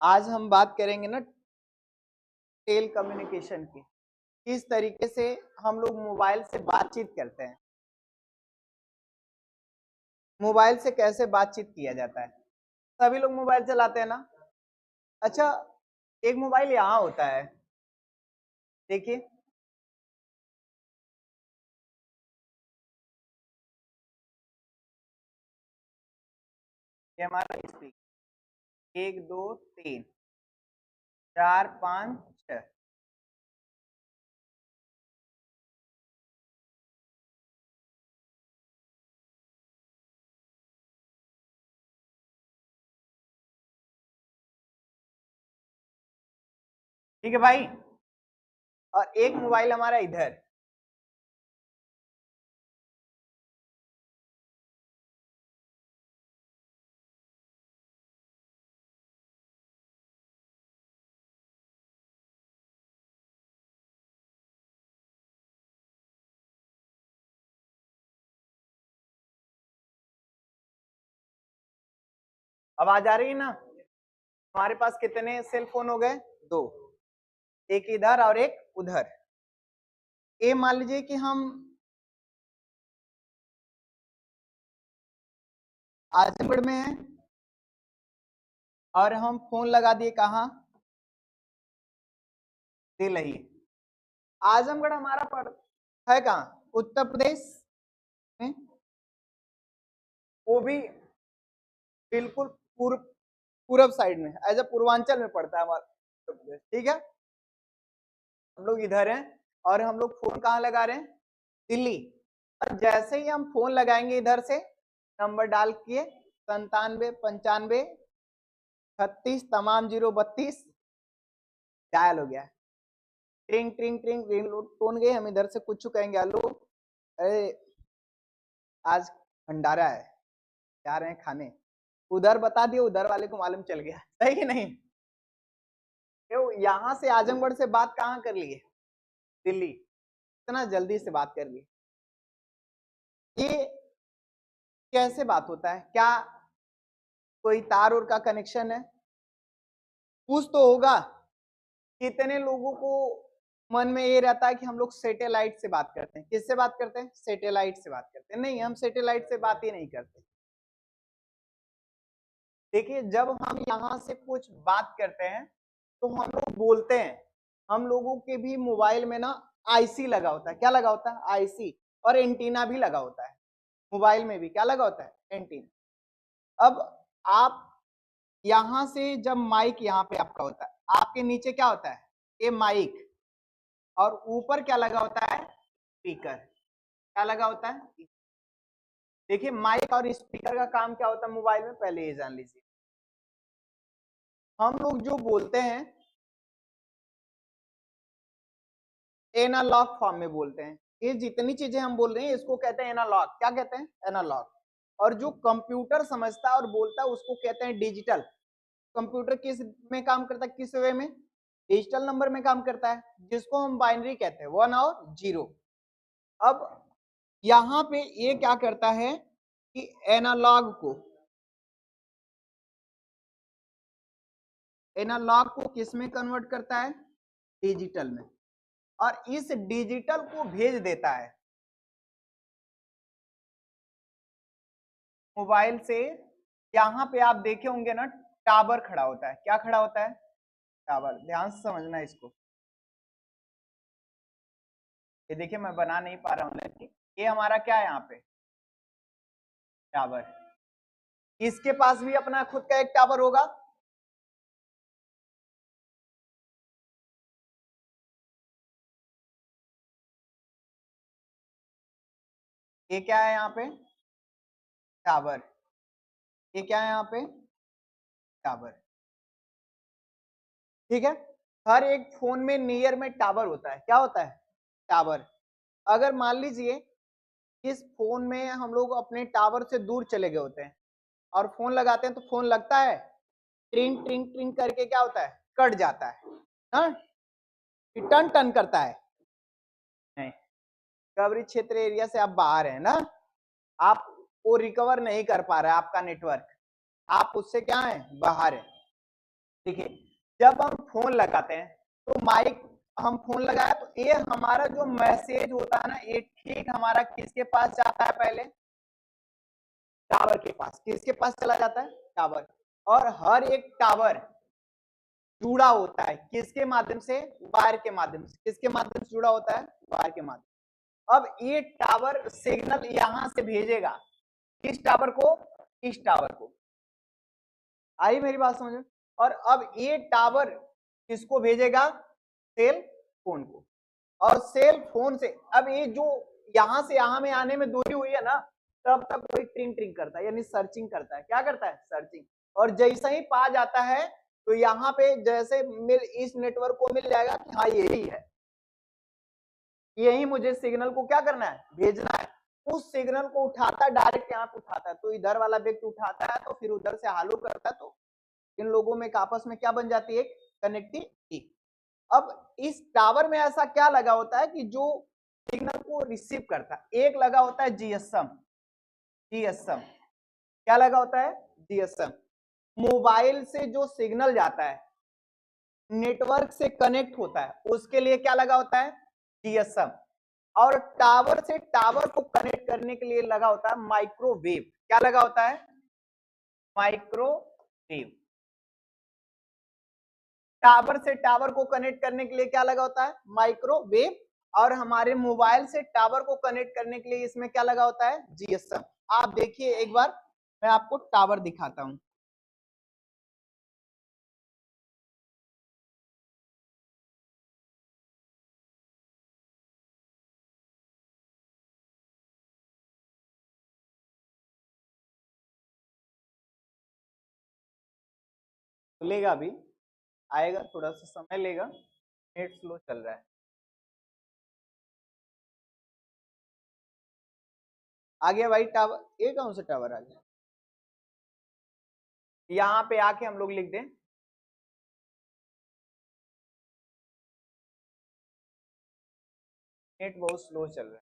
आज हम बात करेंगे ना टेल कम्युनिकेशन की। किस तरीके से हम लोग मोबाइल से बातचीत करते हैं, मोबाइल से कैसे बातचीत किया जाता है। सभी लोग मोबाइल चलाते हैं ना। अच्छा, एक मोबाइल यहाँ होता है, देखिए ये हमारा स्पीकर 1 2 3 4 5 6। ठीक है भाई। और एक मोबाइल हमारा इधर। आवाज आ रही है ना। हमारे पास कितने सेल फोन हो गए? दो, एक इधर और एक उधर। ये मान लीजिए कि हम आजमगढ़ में हैं और हम फोन लगा दिए कहाँ? दिल्ली। आजमगढ़ हमारा है कहाँ? उत्तर प्रदेश में। वो भी बिल्कुल पूर्व पूरब साइड में, एज ए पूर्वांचल में पड़ता है हमारा उत्तर प्रदेश। ठीक है, हम लोग इधर हैं और हम लोग फोन कहाँ लगा रहे हैं? दिल्ली। और जैसे ही हम फोन लगाएंगे इधर से, नंबर डाल के 97 95 36 तमाम 032 डायल हो गया। ट्रिंग ट्रिंग ट्रिंग रिंग टोन गई। हम इधर से कुछ कहेंगे हेलो, अरे आज भंडारा है, जा रहे हैं खाने। उधर बता दिए, उधर वाले को मालूम चल गया। सही कि नहीं? यहाँ से आजमगढ़ से बात कहाँ कर लिए? दिल्ली। इतना जल्दी से बात कर ली। ये कैसे बात होता है? क्या कोई तार और का कनेक्शन है? कुछ तो होगा। कितने लोगों को मन में ये रहता है कि हम लोग सैटेलाइट से बात करते हैं। किससे बात करते हैं? सैटेलाइट से बात करते हैं। नहीं, हम सैटेलाइट से बात ही नहीं करते। देखिए, जब हम यहाँ से कुछ बात करते हैं तो हम लोग बोलते हैं। हम लोगों के भी मोबाइल में ना आईसी लगा होता है। क्या लगा होता है? आईसी। और एंटीना भी लगा होता है। मोबाइल में भी क्या लगा होता है? एंटीना। अब आप यहां से जब माइक यहाँ पे आपका होता है, आपके नीचे क्या होता है? ये माइक। और ऊपर क्या लगा होता है? स्पीकर। क्या लगा होता है? देखिए, माइक और स्पीकर का काम क्या होता है मोबाइल में, पहले ये जान लीजिए। हम लोग जो बोलते हैं एनालॉग फॉर्म में बोलते हैं। ये जितनी चीजें हम बोल रहे हैं इसको कहते हैं एनालॉग। क्या कहते हैं? एनालॉग। और जो कंप्यूटर समझता है और बोलता है उसको कहते हैं डिजिटल। कंप्यूटर किस में काम करता है? किस वे में? डिजिटल नंबर में काम करता है, जिसको हम बाइनरी कहते हैं, 1 और 0। अब यहां पे ये क्या करता है कि एनालॉग को किस में कन्वर्ट करता है? डिजिटल में। और इस डिजिटल को भेज देता है मोबाइल से। यहां पे आप देखे होंगे ना, टावर खड़ा होता है। क्या खड़ा होता है? टावर। ध्यान से समझना इसको। ये देखिए, मैं बना नहीं पा रहा हूं लेकिन ये हमारा क्या है यहाँ पे? टावर। इसके पास भी अपना खुद का एक टावर होगा। ये क्या है यहाँ पे? टावर। ये क्या है यहाँ पे? टावर। ठीक है। हर एक फोन में नियर में टावर होता है। क्या होता है? टावर। अगर मान लीजिए इस फोन में हम लोग अपने टावर से दूर चले गए होते हैं और फोन लगाते हैं, तो फोन लगता है, ट्रिंग ट्रिंग ट्रिंग करके क्या होता है? कट जाता है। हाँ, टन टन करता है। नहीं, कवरेज क्षेत्र एरिया से आप बाहर है ना, आप वो रिकवर नहीं कर पा रहा है आपका नेटवर्क। आप उससे क्या है? बाहर है। देखिए जब हम फोन लगाते हैं तो माइक, हम फोन लगाए तो ये हमारा जो मैसेज होता है ना, ये ठीक हमारा किसके पास जाता है, पहले टावर के पास। किसके पास चला जाता है, टावर। और हर एक टावर जुड़ा होता है किसके माध्यम से, वायर के माध्यम से। किसके माध्यम से जुड़ा होता है, वायर के माध्यम। अब ये टावर सिग्नल यहां से भेजेगा किस टावर को, इस टावर को। आई मेरी बात समझ में। और अब ये टावर किसको भेजेगा, सेल फोन को। और सेल फोन से अब ये जो यहां से यहां में आने में दूरी हुई है ना, तब तक कोई ट्रिंग ट्रिंग करता है, यानी सर्चिंग करता है। क्या करता है, सर्चिंग। और जैसे ही पा जाता है तो यहाँ पे जैसे मिल, इस नेटवर्क को मिल जाएगा कि हाँ यही है, यही मुझे सिग्नल को क्या करना है, भेजना है। उस सिग्नल को उठाता है, डायरेक्ट यहाँ पे उठाता है। तो इधर वाला व्यक्ति उठाता है तो फिर उधर से हालो करता है, तो इन लोगों में आपस में क्या बन जाती है, कनेक्टिविटी। अब इस टावर में ऐसा क्या लगा होता है कि जो सिग्नल को रिसीव करता है, एक लगा होता है जीएसएम। जीएसएम क्या लगा होता है, जीएसएम। मोबाइल से जो सिग्नल जाता है, नेटवर्क से कनेक्ट होता है, उसके लिए क्या लगा होता है, जीएसएम। और टावर से टावर को कनेक्ट करने के लिए लगा होता है माइक्रोवेव। क्या लगा होता है, माइक्रोवेव। टावर से टावर को कनेक्ट करने के लिए क्या लगा होता है, माइक्रोवेव। और हमारे मोबाइल से टावर को कनेक्ट करने के लिए इसमें क्या लगा होता है, जीएसएम। आप देखिए एक बार मैं आपको टावर दिखाता हूं। खुलेगा अभी, आएगा, थोड़ा सा समय लेगा, नेट स्लो चल रहा है। आ गया भाई टावर, ये कौन सा टावर आ गया, यहाँ पे आके हम लोग लिख दें, नेट बहुत स्लो चल रहा है।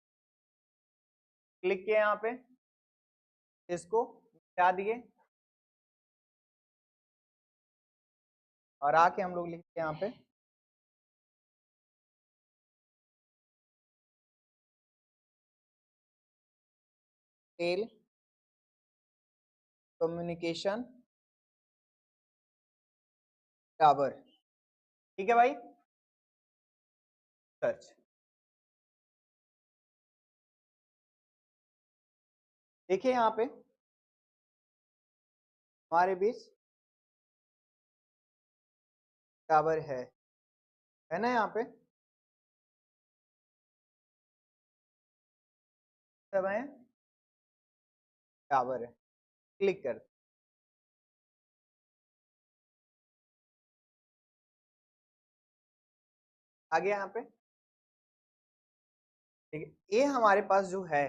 क्लिक किया यहाँ पे, इसको मिटा दिए और आके हम लोग लिखते हैं यहाँ पे टेल कम्युनिकेशन टावर। ठीक है भाई, सर्च। देखिए यहाँ पे हमारे बीच टावर है ना, यहाँ पे सब है, टावर है। क्लिक कर, आगे यहाँ पे ठीक है। ये हमारे पास जो है,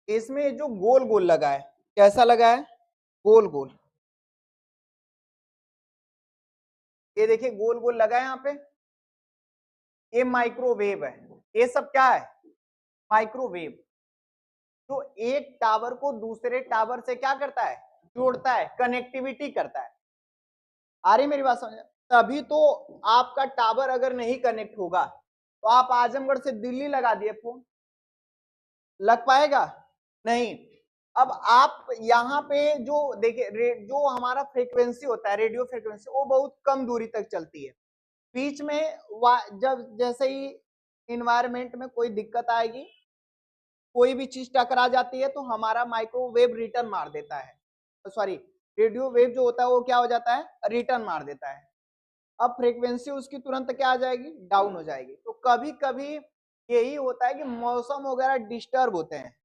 इसमें जो गोल गोल लगा है, कैसा लगा है, गोल गोल। ये देखिए गोल गोल लगा है यहाँ पे, ये माइक्रोवेव है। ये सब क्या है, माइक्रोवेव। तो एक टावर को दूसरे टावर से क्या करता है, जोड़ता है, कनेक्टिविटी करता है। आ रही मेरी बात समझ, तभी तो आपका टावर अगर नहीं कनेक्ट होगा तो आप आजमगढ़ से दिल्ली लगा दिए फोन, लग पाएगा नहीं। अब आप यहाँ पे जो देखिए, जो हमारा फ्रीक्वेंसी होता है, रेडियो फ्रीक्वेंसी, वो बहुत कम दूरी तक चलती है। बीच में जब जैसे ही इन्वायरमेंट में कोई दिक्कत आएगी, कोई भी चीज टकरा जाती है, तो हमारा माइक्रोवेव रिटर्न मार देता है, सॉरी, रेडियो वेव जो होता है वो क्या हो जाता है, रिटर्न मार देता है। अब फ्रीक्वेंसी उसकी तुरंत क्या आ जाएगी, डाउन हो जाएगी। तो कभी कभी यही होता है कि मौसम वगैरह डिस्टर्ब होते हैं,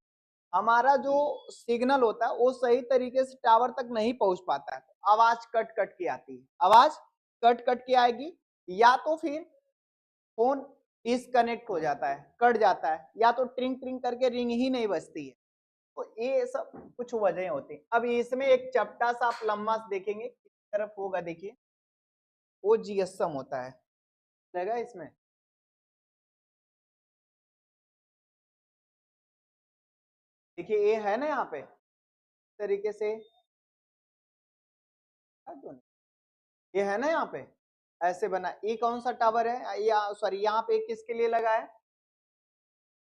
हमारा जो सिग्नल होता है वो सही तरीके से टावर तक नहीं पहुंच पाता है, तो आवाज कट कट के आती है, आवाज कट कट के आएगी। या तो फिर फोन डिसकनेक्ट हो जाता है, कट जाता है, या तो ट्रिंग ट्रिंग करके रिंग ही नहीं बजती है। तो ये सब कुछ वजह होती है। अब इसमें एक चपटा सा आप लंबा देखेंगे किस तरफ होगा, देखिए वो जीएसएम होता है, लगा इसमें। देखिए ये है ना यहाँ पे, तरीके से, ये है ना यहाँ पे ऐसे बना, ये कौन सा टावर है, या सॉरी यहाँ पे किसके लिए लगा है,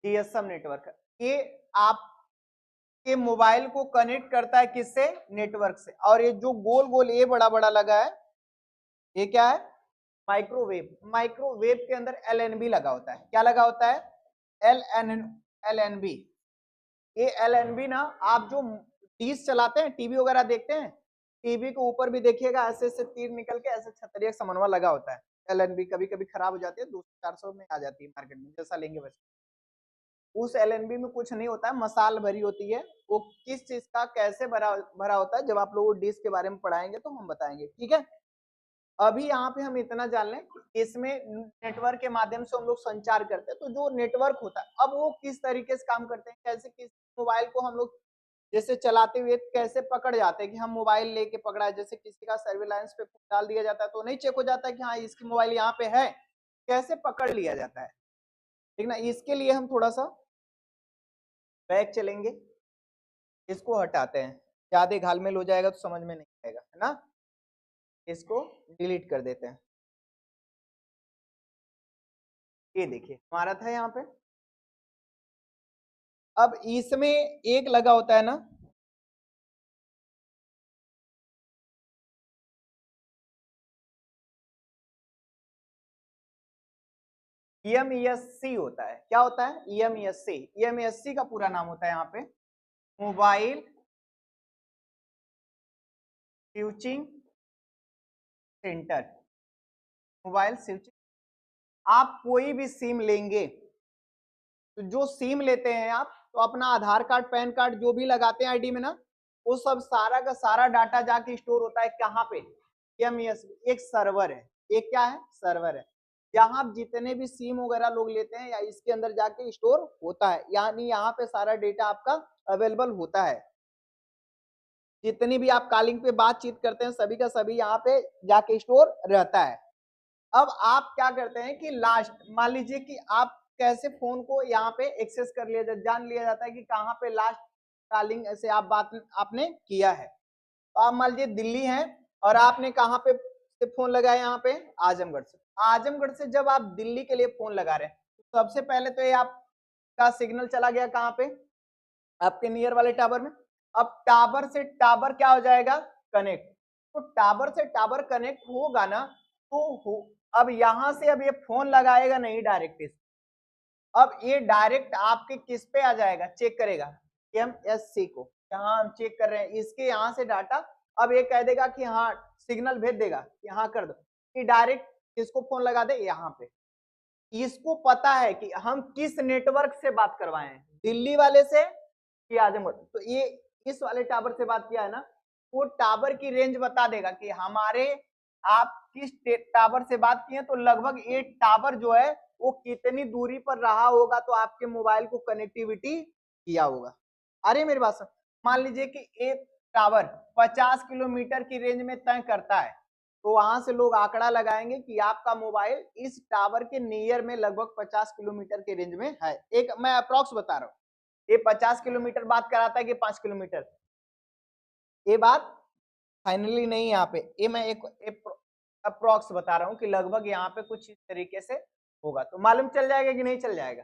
जीएसएम नेटवर्क। ये आपके मोबाइल को कनेक्ट करता है किससे, नेटवर्क से। और ये जो गोल गोल ये बड़ा बड़ा लगा है, ये क्या है, माइक्रोवेव। माइक्रोवेव के अंदर एलएनबी लगा होता है, क्या लगा होता है, एलएनबी। ये एलएनबी ना, आप जो डिश चलाते हैं, टीवी वगैरह देखते हैं, टीवी के ऊपर भी देखिएगा ऐसे ऐसे तीर निकल के ऐसे छतरिया समन्वय लगा होता है। एलएनबी कभी कभी खराब हो जाती है, 200-400 में आ जाती है मार्केट में, जैसा लेंगे वैसे। उस एलएनबी में कुछ नहीं होता है, मसाल भरी होती है। वो किस चीज का कैसे भरा भरा होता है, जब आप लोग डिश के बारे में पढ़ाएंगे तो हम बताएंगे, ठीक है। अभी यहाँ पे हम इतना जान लें, इसमें नेटवर्क के माध्यम से हम लोग संचार करते हैं। तो जो नेटवर्क होता है, अब वो किस तरीके से काम करते हैं, कैसे किस मोबाइल को हम लोग जैसे चलाते हुए कैसे पकड़ जाते हैं कि हम मोबाइल लेके पकड़ा है, जैसे किसी का सर्विलांस पे डाल दिया जाता है तो नहीं चेक हो जाता है कि हाँ इसकी मोबाइल यहाँ पे है, कैसे पकड़ लिया जाता है, ठीक ना। इसके लिए हम थोड़ा सा बैक चलेंगे, इसको हटाते हैं, ज्यादा घालमेल हो जाएगा तो समझ में नहीं आएगा, है ना। इसको डिलीट कर देते हैं। ये देखिए हमारा था यहाँ पे। अब इसमें एक लगा होता है ना, EMESC होता है, क्या होता है, EMESC। EMESC का पूरा नाम होता है यहाँ पे mobile switching centre. Mobile switching, आप कोई भी सिम लेंगे तो जो सिम लेते हैं आप, तो अपना आधार कार्ड पैन कार्ड जो भी लगाते हैं आईडी में ना, वो सब सारा का सारा डाटा जाके स्टोर होता है कहाँ पे, EMESC एक सर्वर है, एक क्या है, सर्वर है, जहां आप जितने भी सिम वगैरह लोग लेते हैं या इसके अंदर जाके स्टोर होता है, यानी यहाँ पे सारा डेटा आपका अवेलेबल होता है। जितनी भी आप कॉलिंग पे बातचीत करते हैं सभी का सभी यहाँ पे जाके स्टोर रहता है। अब आप क्या करते हैं कि लास्ट, मान लीजिए कि आप कैसे फोन को यहाँ पे एक्सेस कर लिया जाता, जान लिया जाता है कि कहाँ पे लास्ट कॉलिंग ऐसे आप बात आपने किया है। तो आप मान लीजिए दिल्ली हैं और आपने कहाँ पे से फोन लगाया, यहाँ पे आजमगढ़ से। आजमगढ़ से जब आप दिल्ली के लिए फोन लगा रहे हैं, तो सबसे पहले तो ये आपका सिग्नल चला गया कहाँ पे, आपके नियर वाले टावर में। अब टावर से टावर क्या हो जाएगा, कनेक्ट। तो टावर से टावर कनेक्ट होगा ना, तो अब यहां से अब ये फोन लगाएगा नहीं डायरेक्ट इस, अब ये डायरेक्ट आपके किस पे आ जाएगा, चेक करेगा MSC को, यहाँ हम चेक कर रहे हैं इसके यहाँ से डाटा। अब ये कह देगा कि हाँ सिग्नल भेज देगा, यहाँ कर दो, कि डायरेक्ट किसको फोन लगा दे, यहाँ पे। इसको पता है कि हम किस नेटवर्क से बात करवाए हैं, दिल्ली वाले से कि आजमगढ़। तो ये इस वाले टावर से बात किया है ना, वो टावर की रेंज बता देगा कि हमारे आप किस टावर से बात किए, तो लगभग ये टावर जो है वो कितनी दूरी पर रहा होगा तो आपके मोबाइल को कनेक्टिविटी किया होगा। अरे मेरी बात सुन, मान लीजिए कि एक टावर 50 किलोमीटर की रेंज में तय करता है, तो वहां से लोग आंकड़ा लगाएंगे कि आपका मोबाइल इस टावर के नियर में लगभग 50 किलोमीटर के रेंज में है। एक मैं अप्रोक्स बता रहा हूँ, ये 50 किलोमीटर बात कराता है कि 5 किलोमीटर, ये बात फाइनली नहीं। यहाँ पे ये मैं एक अप्रोक्स बता रहा हूँ कि लगभग यहाँ पे कुछ इस तरीके से होगा, तो मालूम चल जाएगा कि नहीं चल जाएगा।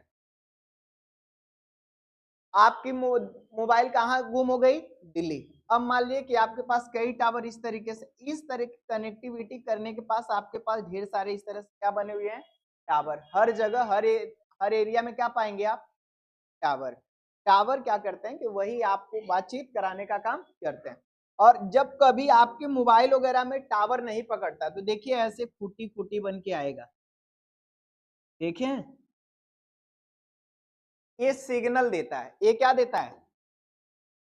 आपकी मोबाइल कहाँ गुम हो गई, दिल्ली। अब मान लीजिए कि आपके पास कई टावर इस तरीके से, इस तरह की कनेक्टिविटी करने के पास आपके पास ढेर सारे इस तरह से क्या बने हुए हैं, टावर। हर जगह हर एरिया में क्या पाएंगे आप, टावर। टावर क्या करते हैं कि वही आपको बातचीत कराने का काम करते हैं। और जब कभी आपके मोबाइल वगैरह में टावर नहीं पकड़ता, तो देखिए ऐसे फूटी फूटी बन के आएगा, देखिए ये सिग्नल देता है, ये क्या देता है,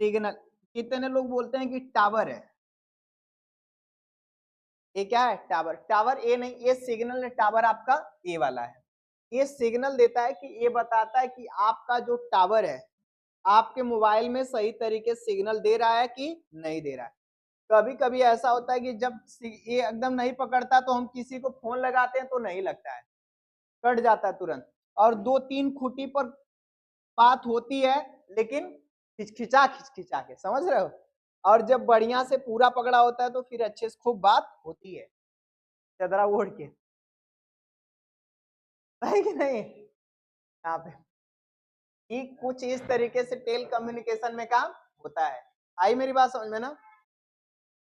सिग्नल। कितने लोग बोलते हैं कि टावर है, ये क्या है, टावर। टावर ए नहीं, ये सिग्नल टावर आपका ए वाला है। ये सिग्नल देता है कि ये बताता है कि आपका जो टावर है आपके मोबाइल में सही तरीके से सिग्नल दे रहा है कि नहीं दे रहा है। कभी कभी ऐसा होता है कि जब ये एकदम नहीं पकड़ता तो हम किसी को फोन लगाते हैं तो नहीं लगता है, कट जाता है तुरंत। और 2-3 खूंटी पर बात होती है, लेकिन खिचखिचा के, समझ रहे हो। और जब बढ़िया से पूरा पकड़ा होता है तो फिर अच्छे से खूब बात होती है, चदरा ओढ़ के, है कि नहीं? यहाँ पे कि कुछ इस तरीके से टेल कम्युनिकेशन में काम होता है। आई मेरी बात समझ में ना?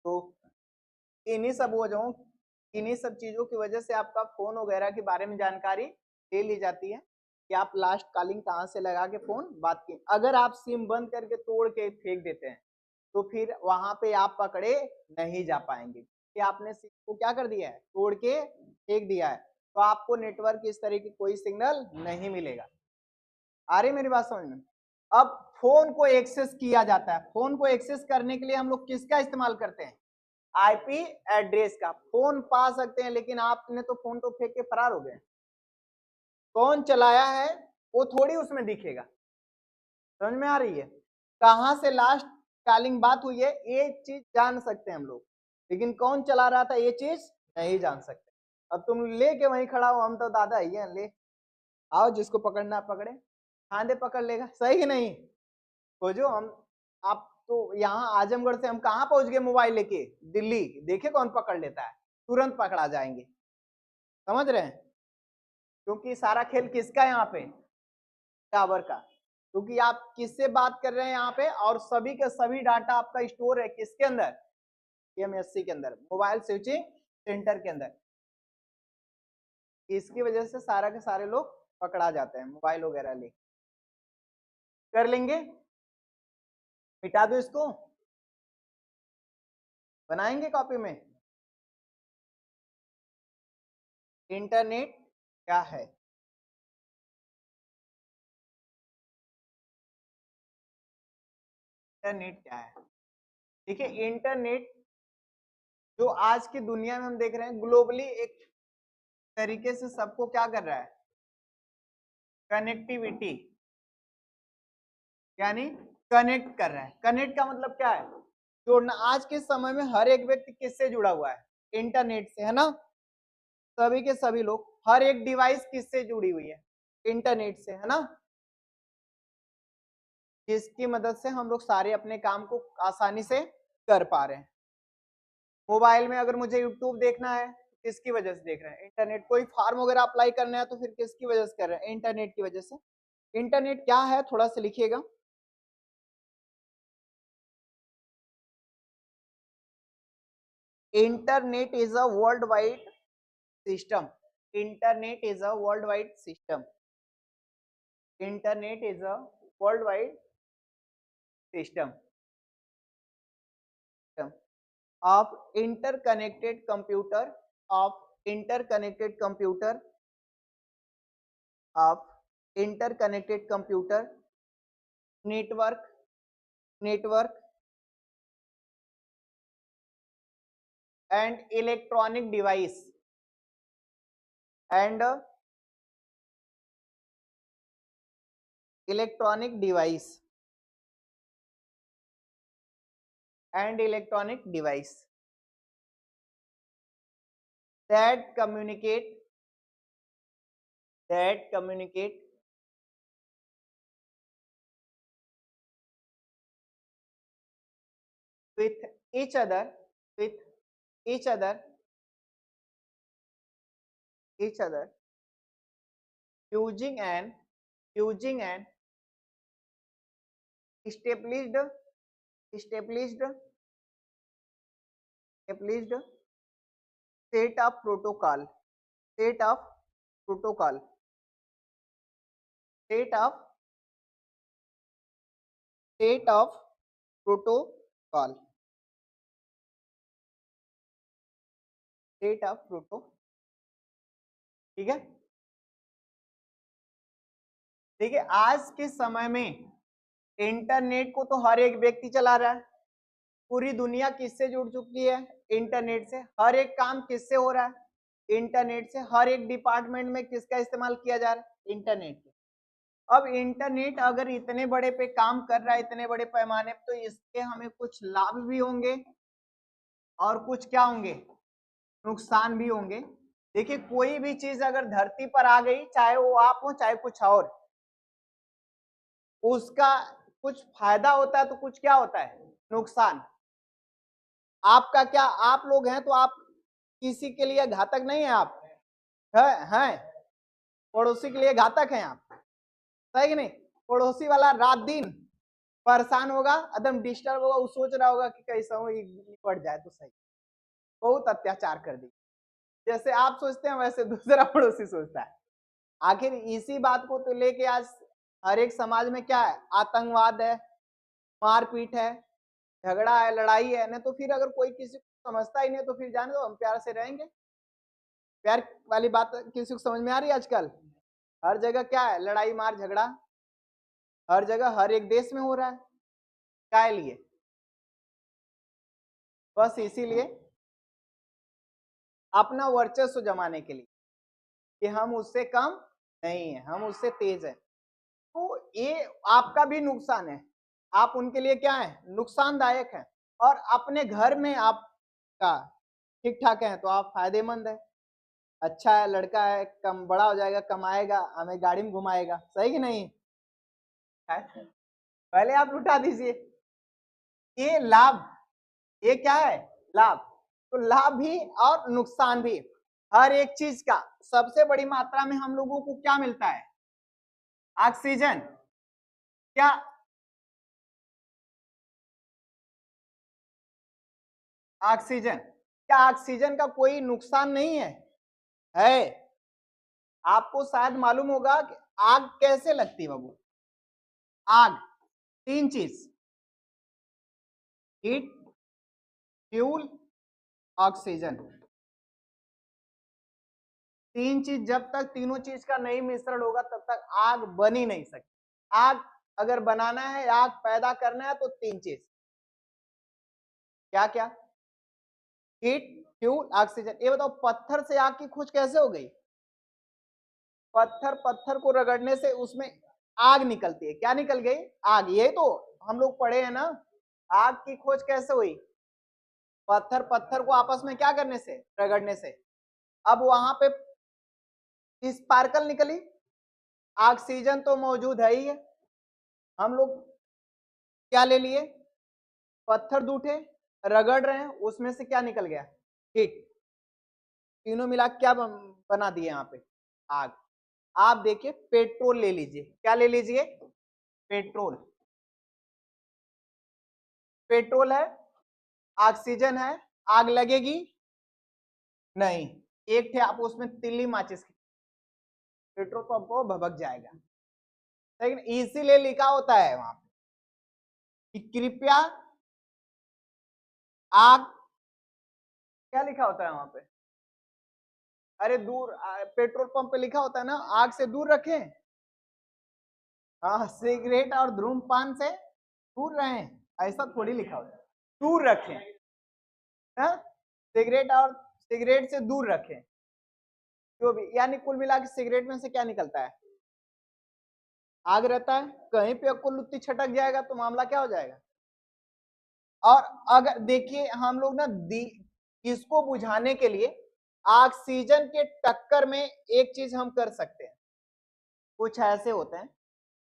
तो इन्हीं सब वजहों, इन्हीं सब चीजों की वजह से आपका फोन वगैरह के बारे में जानकारी ले ली जाती है कि आप लास्ट कॉलिंग कहाँ से लगा के फोन बात की। अगर आप सिम बंद करके तोड़ के फेंक देते हैं तो फिर वहां पे आप पकड़े नहीं जा पाएंगे कि आपने सिम को क्या कर दिया है, तोड़ के फेंक दिया है, तो आपको नेटवर्क इस तरह की कोई सिग्नल नहीं मिलेगा। आ रही मेरी बात समझ में? अब फोन को एक्सेस किया जाता है, फोन को एक्सेस करने के लिए हम लोग किसका इस्तेमाल करते हैं? आईपी एड्रेस का। फोन पा सकते हैं लेकिन आपने तो फोन तो फेंक के फरार हो गए, कौन चलाया है वो थोड़ी उसमें दिखेगा। समझ में आ रही है? कहां से लास्ट कॉलिंग बात हुई है ये चीज जान सकते हैं हम लोग, लेकिन कौन चला रहा था ये चीज नहीं जान सकते। अब तुम लेके वहीं खड़ा हो, हम तो दादा ही हैं, ले आओ जिसको पकड़ना पकड़े, फांदे पकड़ लेगा, सही नहीं? खोजो हम। आप तो यहाँ आजमगढ़ से हम कहाँ पहुंच गए मोबाइल लेके, दिल्ली, देखे कौन पकड़ लेता है, तुरंत पकड़ा जाएंगे। समझ रहे हैं? क्योंकि सारा खेल किसका है यहाँ पे? टावर का। क्योंकि आप किससे बात कर रहे हैं यहाँ पे, और सभी के सभी डाटा आपका स्टोर है किसके अंदर? एमएससी के अंदर, मोबाइल स्विचिंग सेंटर के अंदर। इसकी वजह से सारा के सारे लोग पकड़ा जाते हैं मोबाइल वगैरह ले। कर लेंगे, मिटा दो इसको, बनाएंगे कॉपी में। इंटरनेट क्या है? इंटरनेट क्या है? देखिए इंटरनेट जो आज की दुनिया में हम देख रहे हैं ग्लोबली एक तरीके से सबको क्या कर रहा है, कनेक्टिविटी, यानी कनेक्ट कर रहा है। कनेक्ट का मतलब क्या है? जोड़ना। आज के समय में हर एक व्यक्ति किससे जुड़ा हुआ है? इंटरनेट से, है ना? सभी के सभी लोग, हर एक डिवाइस किससे जुड़ी हुई है? इंटरनेट से, है ना? जिसकी मदद से हम लोग सारे अपने काम को आसानी से कर पा रहे हैं। मोबाइल में अगर मुझे यूट्यूब देखना है किसकी वजह से देख रहे हैं? इंटरनेट। कोई फॉर्म वगैरह अप्लाई करना है तो फिर किसकी वजह से कर रहे हैं? इंटरनेट की वजह से। इंटरनेट क्या है थोड़ा सा लिखिएगा। Internet is a world wide system. Internet is a world wide system. Internet is a world wide system of interconnected computer, of interconnected computer, of interconnected computer, network and electronic device, and electronic device and electronic device that communicate with each other, with each other, each other, using an established established established set of protocol, set of protocol, set of set of protocol, set of protocol। ठीक है? देखिए आज के समय में internet को तो हर एक व्यक्ति चला रहा है। पूरी दुनिया किससे जुड़ चुकी है? इंटरनेट से। हर एक काम किससे हो रहा है? इंटरनेट से। हर एक डिपार्टमेंट में किसका इस्तेमाल किया जा रहा है? इंटरनेट। अब इंटरनेट अगर इतने बड़े पे काम कर रहा है, इतने बड़े पैमाने पे, तो इसके हमें कुछ लाभ भी होंगे और कुछ क्या होंगे, नुकसान भी होंगे। देखिए कोई भी चीज अगर धरती पर आ गई, चाहे वो आप हो चाहे कुछ और, उसका कुछ फायदा होता है तो कुछ क्या होता है, नुकसान। आपका क्या, आप लोग हैं तो आप किसी के लिए घातक नहीं है, आप हैं पड़ोसी के लिए घातक हैं आप, सही कि नहीं। पड़ोसी वाला रात दिन परेशान होगा, एकदम डिस्टर्ब होगा, वो सोच रहा होगा कि कैसा हो निपट जाए तो सही। बहुत अत्याचार कर दी, जैसे आप सोचते हैं वैसे दूसरा पड़ोसी सोचता है। आखिर इसी बात को तो लेके आज हर एक समाज में क्या है, आतंकवाद है, मारपीट है, झगड़ा है, लड़ाई है। नहीं तो फिर अगर कोई किसी को समझता ही नहीं तो फिर जाने दो, हम प्यार से रहेंगे। प्यार वाली बात किसी को समझ में आ रही है आजकल? हर जगह क्या है, लड़ाई मार झगड़ा, हर जगह हर एक देश में हो रहा है। क्या लिए? बस इसीलिए अपना वर्चस्व जमाने के लिए कि हम उससे कम नहीं है, हम उससे तेज है। तो ये आपका भी नुकसान है, आप उनके लिए क्या है, नुकसानदायक है। और अपने घर में आपका ठीक ठाक है तो आप फायदेमंद है, अच्छा है, लड़का है, कम बड़ा हो जाएगा, कमाएगा, हमें गाड़ी में घुमाएगा, सही कि नहीं? पहले आप लुटा दीजिए। ये लाभ, ये क्या है, लाभ। तो लाभ भी और नुकसान भी, हर एक चीज का सबसे बड़ी मात्रा में हम लोगों को क्या मिलता है, ऑक्सीजन। क्या ऑक्सीजन, क्या ऑक्सीजन का कोई नुकसान नहीं है? आपको शायद मालूम होगा कि आग कैसे लगती है बाबू। आग, तीन चीज, हीट, फ्यूल, ऑक्सीजन। तीन चीज, जब तक तीनों चीज का नहीं मिश्रण होगा तब तक आग बन ही नहीं सकती। आग अगर बनाना है, आग पैदा करना है तो तीन चीज, क्या क्या, हीट, फ्यूल, ऑक्सीजन। ये बताओ पत्थर से आग की खोज कैसे हो गई? पत्थर, पत्थर को रगड़ने से उसमें आग निकलती है, क्या निकल गई, आग। ये तो हम लोग पढ़े हैं ना, आग की खोज कैसे हुई, पत्थर, पत्थर को आपस में क्या करने से, रगड़ने से। अब वहां पे स्पार्कल निकली, ऑक्सीजन तो मौजूद है ही है। हम लोग क्या ले लिए, पत्थर दूठे, रगड़ रहे हैं, उसमें से क्या निकल गया, हीट। तीनों मिला क्या बना दिए यहाँ पे, आग। आप देखिए पेट्रोल ले लीजिए, क्या ले लीजिए, पेट्रोल। पेट्रोल है, ऑक्सीजन है, आग लगेगी नहीं। एक थे आप उसमें तिल्ली माचिस की, पेट्रोल पंप को भभक जाएगा। लेकिन इसीलिए लिखा होता है वहां पे कि कृपया आग, क्या लिखा होता है वहां पे, अरे दूर, पेट्रोल पंप पे लिखा होता है ना, आग से दूर रखें। हाँ, सिगरेट और धूम्रपान से दूर रहें, ऐसा थोड़ी लिखा होता है, दूर रखें। हाँ, सिगरेट और सिगरेट से दूर रखें, जो भी, यानी कुल मिला के सिगरेट में से क्या निकलता है, आग रहता है। कहीं पे आपको लुत्ती छटक जाएगा तो मामला क्या हो जाएगा। और अगर देखिए हम लोग ना इसको बुझाने के लिए ऑक्सीजन के टक्कर में एक चीज हम कर सकते हैं, कुछ ऐसे होते हैं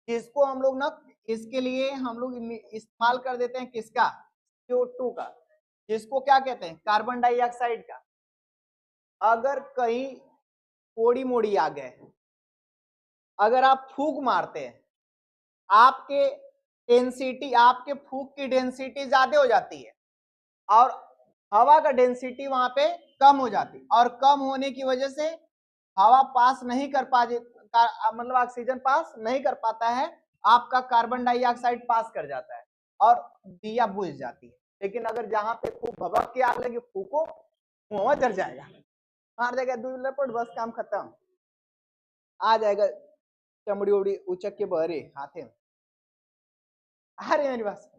जिसको हम लोग ना, इसके लिए हम लोग इस्तेमाल कर देते हैं किसका, CO2 का, जिसको क्या कहते हैं, कार्बन डाइऑक्साइड का। अगर कहीं कोड़ी मोड़ी आ गए, अगर आप फूंक मारते हैं, आपके डेंसिटी, आपके फूंक की डेंसिटी ज्यादा हो जाती है और हवा का डेंसिटी वहां पे कम हो जाती, और कम होने की वजह से हवा पास नहीं कर पा, मतलब ऑक्सीजन पास नहीं कर पाता है, आपका कार्बन डाइऑक्साइड पास कर जाता है और दिया बुझ जाती है। लेकिन अगर जहां पे खूब भभक के आग लगी, फूको, धुआं जल जाएगा, मार जाएगा, दूर लपट, बस काम खत्म, आ जाएगा चमड़ी उड़ी उचक के बहरे हाथे में। अरे मेरी बात,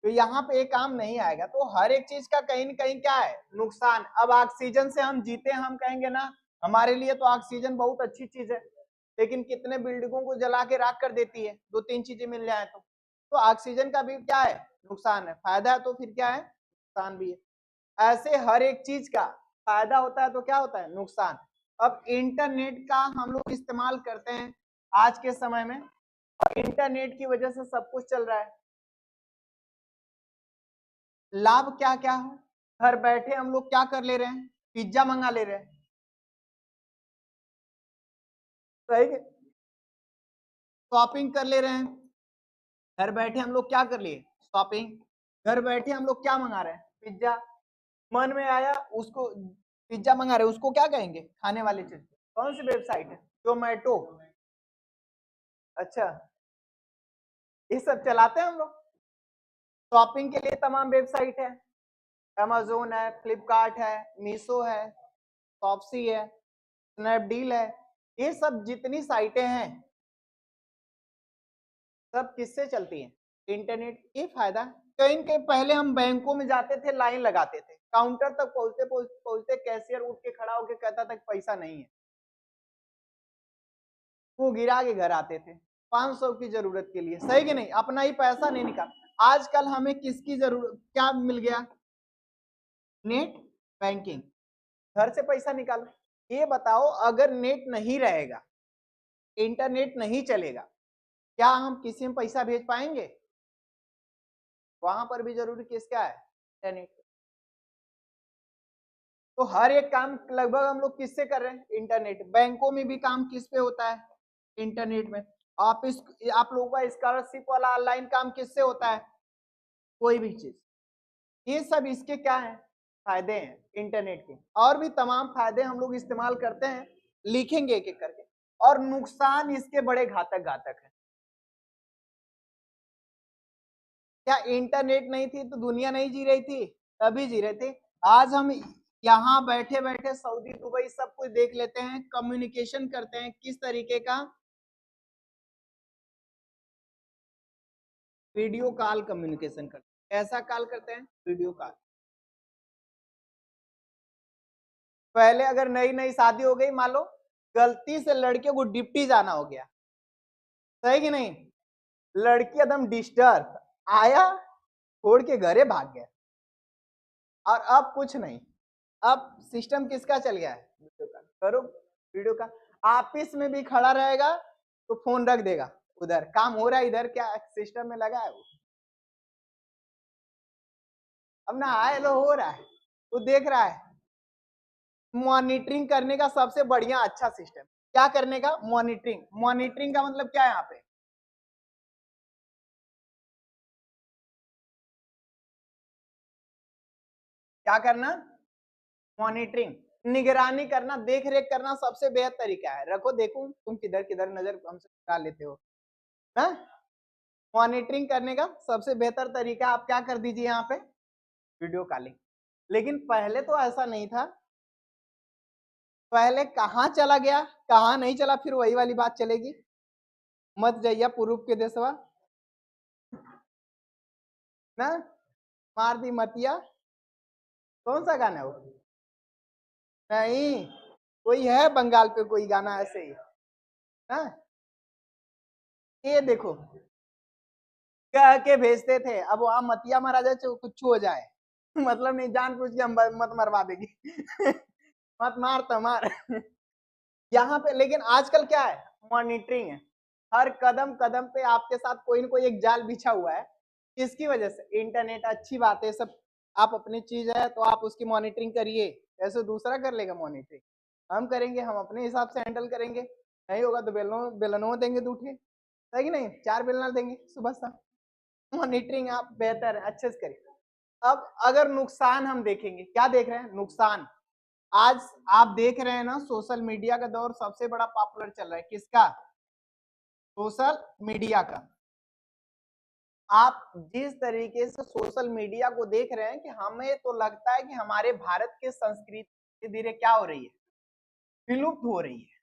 तो यहाँ पे एक काम नहीं आएगा। तो हर एक चीज का कहीं न कहीं क्या है, नुकसान। अब ऑक्सीजन से हम जीते, हम कहेंगे ना, हमारे लिए तो ऑक्सीजन बहुत अच्छी चीज है, लेकिन कितने बिल्डिंगों को जला के राख कर देती है, दो तीन चीजें मिल जाए तो ऑक्सीजन का भी क्या है, नुकसान है। फायदा है तो फिर क्या है, नुकसान भी है। ऐसे हर एक चीज का फायदा होता है तो क्या होता है, नुकसान। अब इंटरनेट का हम लोग इस्तेमाल करते हैं आज के समय में, और इंटरनेट की वजह से सब कुछ चल रहा है। लाभ क्या क्या है, घर बैठे हम लोग क्या कर ले रहे हैं, पिज्जा मंगा ले रहे हैं, सही है, शॉपिंग कर ले रहे हैं। घर बैठे हम लोग क्या कर लिए, शॉपिंग। घर बैठे हम लोग क्या मंगा रहे हैं, पिज्जा। मन में आया उसको पिज्जा मंगा रहे हैं, उसको क्या कहेंगे, खाने वाली चीज। कौन सी वेबसाइट है, जोमेटो। अच्छा, ये सब चलाते हैं हम लोग। शॉपिंग के लिए तमाम वेबसाइट है, अमेजोन है, फ्लिपकार्ट है, मीशो है, शॉप्सी है, स्नैपडील है। ये सब जितनी साइटें हैं सब किससे चलती हैं, इंटरनेट। ये फायदा। कहीं कहीं पहले हम बैंकों में जाते थे, लाइन लगाते थे, काउंटर तक पहुंचते पहुंचते कैशियर उठ के खड़ा होके कहता था पैसा नहीं है, वो गिरा के घर आते थे 500 की जरूरत के लिए, सही कि नहीं, अपना ही पैसा नहीं निकाल। आजकल हमें किसकी जरूरत, क्या मिल गया, नेट बैंकिंग, घर से पैसा निकालो। ये बताओ अगर नेट नहीं रहेगा, इंटरनेट नहीं चलेगा, क्या हम किसी में पैसा भेज पाएंगे। वहां पर भी जरूरी किसका है, इंटरनेट। तो हर एक काम लगभग हम लोग किससे कर रहे हैं, इंटरनेट। बैंकों में भी काम किस पे होता है, इंटरनेट में। ऑफिस, आप लोगों का स्कॉलरशिप वाला ऑनलाइन काम किससे होता है, कोई भी चीज। ये सब इसके क्या है, फायदे हैं इंटरनेट के। और भी तमाम फायदे हम लोग इस्तेमाल करते हैं, लिखेंगे एक एक करके। और नुकसान इसके बड़े घातक घातक है। क्या इंटरनेट नहीं थी तो दुनिया नहीं जी रही थी, तभी जी रहे थे। आज हम यहाँ बैठे बैठे सऊदी दुबई सब कुछ देख लेते हैं, कम्युनिकेशन करते हैं किस तरीके का, वीडियो कॉल कम्युनिकेशन करते हैं। ऐसा कॉल करते हैं, वीडियो कॉल। पहले अगर नई नई शादी हो गई, मान लो गलती से लड़के को डिप्टी जाना हो गया, सही कि नहीं, लड़की एकदम डिस्टर्ब आया, छोड़ के घरे भाग गया। और अब कुछ नहीं, अब सिस्टम किसका चल गया है, वीडियो कॉल करो, वीडियो कॉल। ऑफिस में भी खड़ा रहेगा तो फोन रख देगा, उधर काम हो रहा है, इधर क्या सिस्टम में लगा है वो। अब ना आए लो हो रहा है, वो देख रहा है। मॉनिटरिंग करने का सबसे बढ़िया अच्छा सिस्टम, क्या करने का, मॉनिटरिंग। मॉनिटरिंग का मतलब क्या है, यहाँ पे क्या करना, मॉनिटरिंग, निगरानी करना, देख रेख करना सबसे बेहतर तरीका है। रखो देखो तुम किधर किधर नजर हमसे निकाल लेते हो। मॉनिटरिंग करने का सबसे बेहतर तरीका आप क्या कर दीजिए, यहाँ पे वीडियो कॉलिंग। लेकिन पहले तो ऐसा नहीं था, पहले कहाँ चला गया, कहाँ नहीं चला, फिर वही वाली बात चलेगी, मत जाइया पूर्व के देशवा ना, मार दी मतिया। कौन सा गाना है वो, नहीं कोई है बंगाल पे कोई गाना ऐसे ही ना, ये देखो कह के भेजते थे, अब वहां मतिया मारा जाए तो कुछ हो जाए मतलब नहीं, जान पूछ के हम मत मरवा देगी मत मार तो मार यहाँ पे। लेकिन आजकल क्या है, मॉनिटरिंग है, हर कदम कदम पे आपके साथ कोई ना कोई एक जाल बिछा हुआ है। किसकी वजह से, इंटरनेट। अच्छी बात है सब, आप अपनी चीज है तो आप उसकी मॉनिटरिंग करिए, ऐसे दूसरा कर लेगा मॉनिटरिंग, हम करेंगे, हम अपने हिसाब से हैंडल करेंगे। नहीं होगा तो बेलनों देंगे दूठे, है कि नहीं, 4 बेलना देंगे सुबह शाम। मॉनिटरिंग आप बेहतर है, अच्छे से करिए। अब अगर नुकसान हम देखेंगे, क्या देख रहे हैं, नुकसान। आज आप देख रहे हैं ना, सोशल मीडिया का दौर सबसे बड़ा पॉपुलर चल रहा है, किसका, सोशल मीडिया का। आप जिस तरीके से सोशल मीडिया को देख रहे हैं कि हमें तो लगता है कि हमारे भारत की संस्कृति धीरे धीरे क्या हो रही है, विलुप्त हो रही है।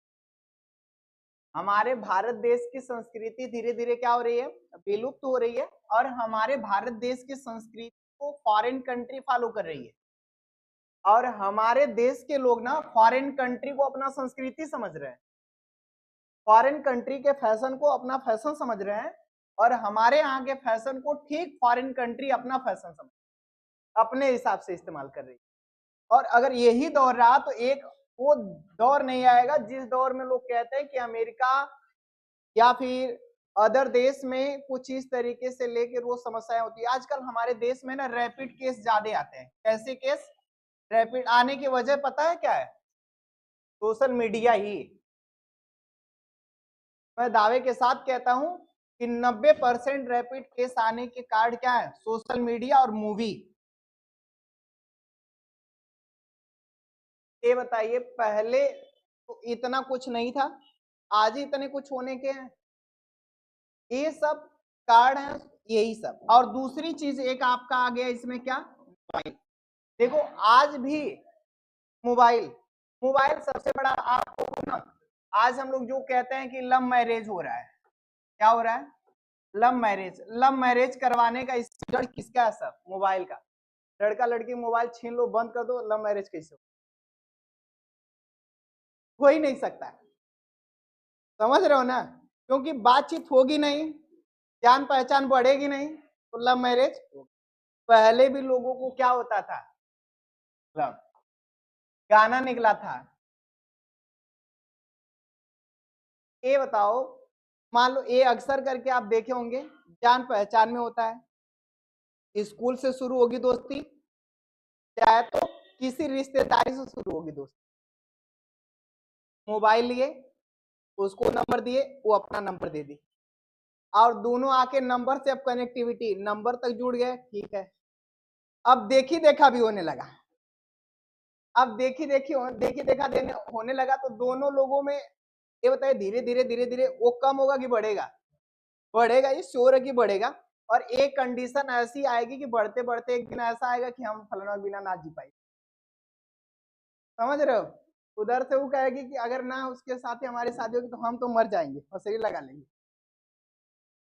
हमारे भारत देश की संस्कृति धीरे धीरे क्या हो रही है, विलुप्त हो रही है। और हमारे भारत देश की संस्कृति को फॉरेन कंट्री फॉलो कर रही है। और हमारे देश के लोग ना फॉरेन कंट्री को अपना संस्कृति समझ रहे हैं, फॉरेन कंट्री के फैशन को अपना फैशन समझ रहे हैं। और हमारे यहाँ के फैशन को ठीक फॉरेन कंट्री अपना फैशन समझ, अपने हिसाब से इस्तेमाल कर रही है। और अगर यही दौर रहा तो एक वो दौर नहीं आएगा जिस दौर में लोग कहते हैं कि अमेरिका या फिर अदर देश में कुछ इस तरीके से लेके रोज समस्याएं होती है। आजकल हमारे देश में ना रैपिड केस ज्यादा आते हैं। कैसे केस रैपिड आने की वजह पता है क्या है? सोशल मीडिया ही। मैं दावे के साथ कहता हूं कि 90% रैपिड केस आने के कारण क्या है? सोशल मीडिया और मूवी। ये बताइए, पहले तो इतना कुछ नहीं था, आज ही इतने कुछ होने के हैं। ये सब कारण है, यही सब। और दूसरी चीज एक आपका आ गया इसमें, क्या? मोबाइल। देखो आज भी मोबाइल मोबाइल सबसे बड़ा आपको ना, आज हम लोग जो कहते हैं कि लव मैरिज हो रहा है, क्या हो रहा है? लव मैरिज करवाने का स्टूडेंट किसका है? सब मोबाइल का। लड़का लड़की मोबाइल छीन लो, बंद कर दो, लव मैरिज कैसे हो ही नहीं सकता है। समझ रहे हो ना? क्योंकि बातचीत होगी नहीं, जान पहचान बढ़ेगी नहीं, तो लव मैरिज। पहले भी लोगों को क्या होता था? लव गाना निकला था। ये बताओ, मान लो ये अक्सर करके आप देखे होंगे, जान पहचान में होता है, स्कूल से शुरू होगी दोस्ती, चाहे तो किसी रिश्तेदारी से शुरू होगी दोस्ती। मोबाइल लिए, उसको नंबर दिए, वो अपना नंबर दे दी, और दोनों आके नंबर से अब कनेक्टिविटी, नंबर तक जुड़ गए, ठीक है। अब देखी देखा भी होने लगा। अब देखी देखा देने होने लगा, तो दोनों लोगों में ये बताइए, धीरे धीरे धीरे धीरे वो कम होगा कि बढ़ेगा? बढ़ेगा, ये श्योर है कि बढ़ेगा। और एक कंडीशन ऐसी आएगी कि बढ़ते बढ़ते एक दिन ऐसा आएगा कि हम फलाना बिना ना जी पाए। समझ रहे हो? उधर से वो कहेगी कि अगर ना उसके साथ ही हमारी शादी होगी तो हम तो मर जाएंगे, फसरी लगा लेंगे।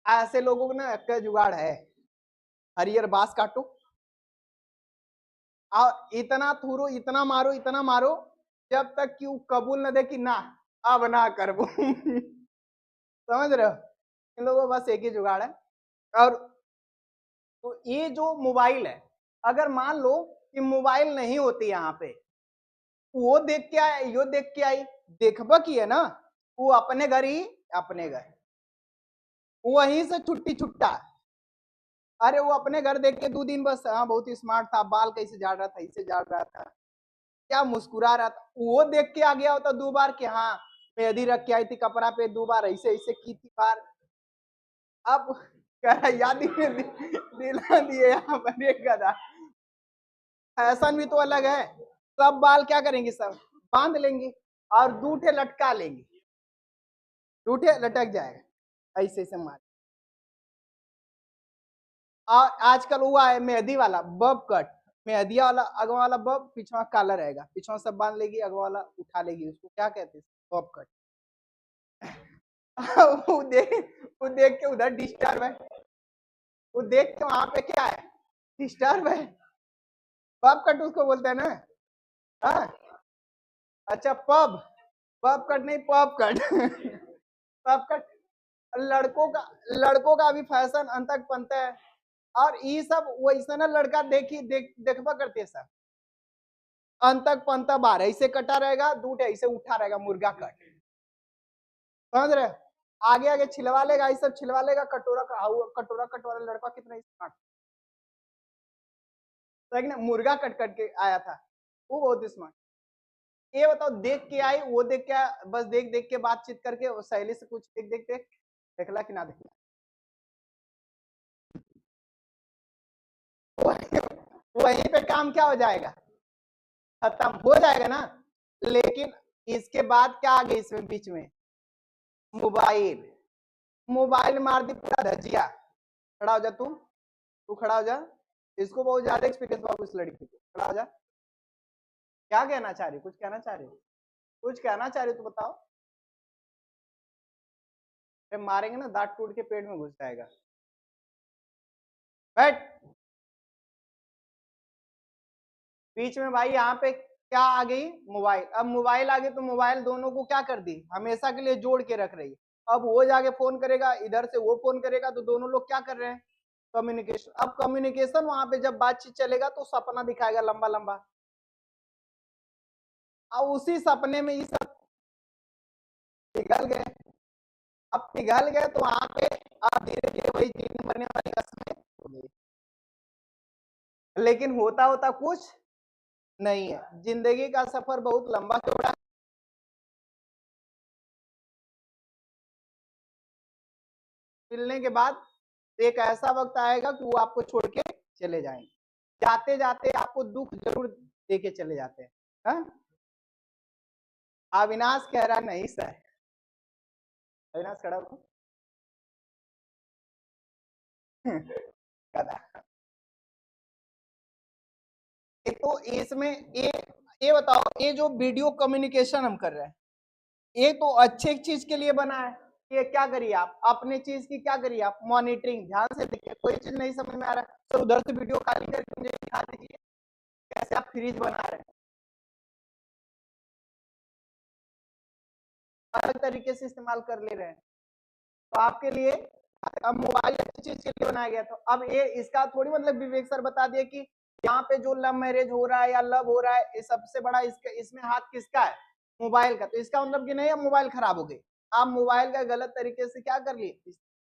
ऐसे लोगों को ना का जुगाड़ है, हरियर बांस काटो और इतना थूरो, इतना मारो, जब तक कि वो कबूल न दे कि ना, अब ना करबो। समझ रहे हो? इन लोगों को बस एक ही जुगाड़ है। और तो ये जो मोबाइल है, अगर मान लो कि मोबाइल नहीं होती यहाँ पे, वो देख के आए, यो देख के आई, देखबा की है ना, वो अपने घर ही, अपने घर वहीं से छुट्टी छुट्टा। अरे वो अपने घर देख के 2 दिन बस, हाँ बहुत ही स्मार्ट था, बाल कैसे झाड़ रहा था, इसे झाड़ रहा था, क्या मुस्कुरा रहा था, वो देख के आ गया होता 2 बार कि हाँ मेहंदी रख के आई थी कपड़ा पे, 2 बार ऐसे ऐसे की थी बार। अब कह रहा याद ही दिला दिए यहाँ पर एक गधा। फैशन भी तो अलग है। सब बाल क्या करेंगे? सब बांध लेंगे और दूठे लटका लेंगे, दूठे लटक जाएगा ऐसे ऐसे मार। और आजकल हुआ है मेहंदी वाला बब कट, मेहंदिया वाला अगवा वाला बब, पिछवा काला रहेगा, पिछवा सब बांध लेगी, अगवा वाला उठा लेगी, उसको क्या कहते हैं? Bob cut. वो देख के उधर डिस्टर्ब है, वो देख के वहां पे क्या है? डिस्टर्ब है। बब कट उसको बोलते हैं ना। हाँ, अच्छा पब, पब कट नहीं, पब कट। Pub cut. लड़कों का अभी फैशन अंतक पंत है। और ये सब वैसा ना लड़का देखबा करते हैं सब, अंतक पंता बार ऐसे कटा रहेगा, दूध ऐसे उठा रहेगा, मुर्गा कट। समझ रहे? आगे आगे छिलवा लेगा, ये सब छिलवा लेगा, कटोरा का कटोरा कट वाला लड़का कितना स्मार्ट, तो ना मुर्गा कट कट के आया था, वो बहुत स्मार्ट। ये बताओ, देख के आई, वो देख के आया, बस देख देख के बातचीत करके सहेली से कुछ देख देख देख देखला कि ना देखला, वहीं पे काम क्या हो जाएगा? खत्म हो जाएगा ना। लेकिन इसके बाद क्या आ गई इसमें बीच में? मोबाइल। मोबाइल मार दी पूरा धजिया। खड़ा हो जा तू खड़ा हो जा। इसको बहुत ज्यादा एक्सपीरियंस बाबू इस लड़की को, खड़ा हो जा। क्या कहना चाह रही? कुछ कहना चाह रही? कुछ कहना चाह रही तो बताओ। अरे मारेंगे ना, दांत टूट के पेट में घुस जाएगा। बैठ। बीच में भाई यहाँ पे क्या आ गई? मोबाइल। अब मोबाइल आ गई तो मोबाइल दोनों को क्या कर दी? हमेशा के लिए जोड़ के रख रही है। अब वो जाके फोन करेगा, इधर से वो फोन करेगा, तो दोनों लोग क्या कर रहे हैं? कम्युनिकेशन। अब कम्युनिकेशन वहां पे जब बातचीत चलेगा तो सपना दिखाएगा लंबा लंबा, और उसी सपने में ये सब निकल गए। अब पिघल गए तो वहां पे अब धीरे धीरे वही जीने मरने वाली कसमें हो गई, लेकिन होता होता कुछ नहीं है। जिंदगी का सफर बहुत लंबा चौड़ा है। मिलने के बाद एक ऐसा वक्त आएगा कि वो आपको छोड़ के चले जाएंगे, जाते जाते आपको दुख जरूर दे के चले जाते हैं। हाँ? अविनाश कह रहा नहीं सर, अविनाश खड़ा हो। गधा। तो इसमें ये बताओ, ये जो वीडियो कम्युनिकेशन हम कर रहे हैं, ये तो अच्छे चीज के लिए बना है। ये क्या करिए आप अपने चीज की, क्या करिए आप मॉनिटरिंग ध्यान से देखिए, कोई चीज नहीं समझ में आ रहा है तो उधर से वीडियो कॉलिंग करके मुझे दिखा दीजिए कैसे आप फ्रिज बना रहे हैं, अलग तरीके से इस्तेमाल कर ले रहे हैं। तो आपके लिए अब मोबाइल अच्छी चीज के लिए बनाया गया, तो अब ये इसका थोड़ी मतलब विवेक सर बता दिए कि यहाँ पे जो लव मैरिज हो रहा है या लव हो रहा है, ये सबसे बड़ा इसका इसमें हाथ किसका है, मोबाइल का। तो इसका मतलब कि नहीं अब मोबाइल खराब हो गई, आप मोबाइल का गलत तरीके से क्या कर लिए,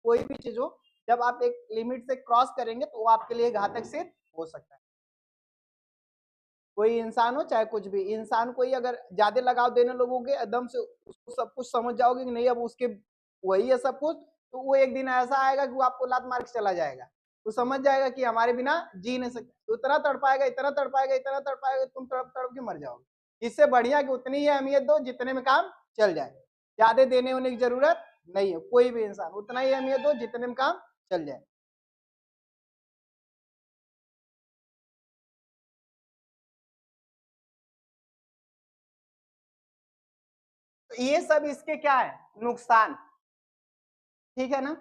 कोई भी चीज हो जब आप एक लिमिट से क्रॉस करेंगे तो वो आपके लिए घातक सिद्ध हो सकता है। कोई इंसान हो चाहे कुछ भी इंसान, कोई अगर ज्यादा लगाव देने लगोगे एकदम से उसको सब कुछ समझ जाओगे कि नहीं अब उसके वही है सब कुछ, तो वो एक दिन ऐसा आएगा कि वो आपको लात मार के चला जाएगा, वो समझ जाएगा कि हमारे बिना जी नहीं सकते, उतना तड़पाएगा इतना तड़पाएगा इतना तड़पाएगा तुम तड़प तड़प के मर जाओगे। इससे बढ़िया कि उतनी ही अहमियत दो जितने में काम चल जाए, ज्यादा देने होने की जरूरत नहीं है, कोई भी इंसान उतना ही अहमियत दो जितने में काम चल जाए। तो ये सब इसके क्या है नुकसान, ठीक है ना।